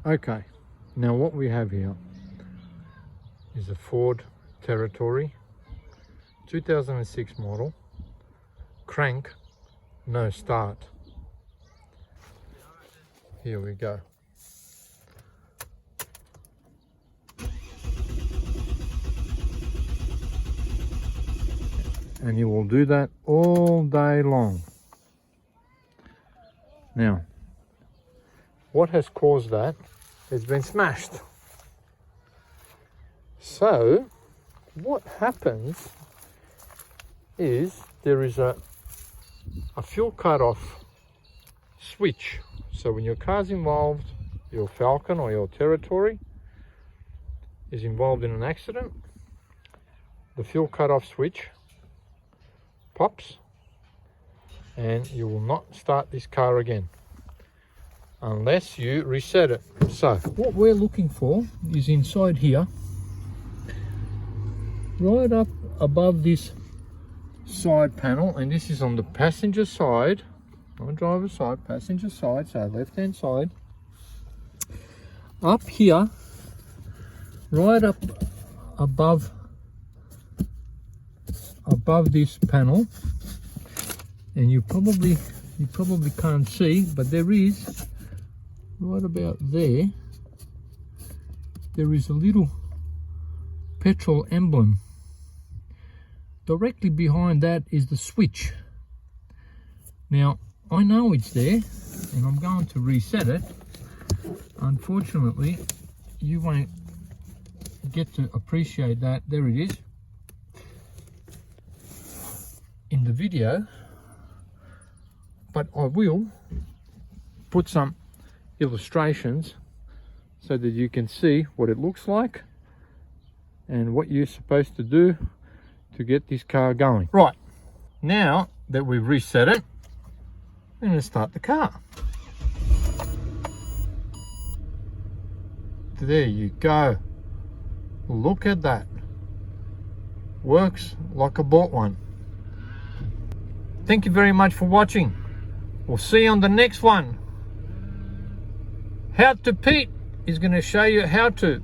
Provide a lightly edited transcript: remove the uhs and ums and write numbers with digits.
Okay, now what we have here is a Ford Territory 2006 model, crank, no start. Here we go. And you will do that all day long. Now, what has caused that has been smashed. So, what happens is there is a fuel cut-off switch. So when your car's involved, your Falcon or your Territory is involved in an accident, the fuel cut-off switch pops and you will not start this car again unless you reset it. So what we're looking for is inside here, right up above this side panel, and this is on the passenger side, not driver's side, passenger side, so left hand side. Up here, right up above this panel, and you probably can't see, but there is right about there is a little petrol emblem. Directly behind that is the switch. Now I know it's there and I'm going to reset it. Unfortunately you won't get to appreciate that. There it is in the video, but I will put some illustrations so that you can see what it looks like and what you're supposed to do to get this car going. Right, now that we've reset it, I'm going to start the car. There you go. Look at that. Works like I bought one. Thank you very much for watching. We'll see you on the next one. How to Pete is going to show you how to.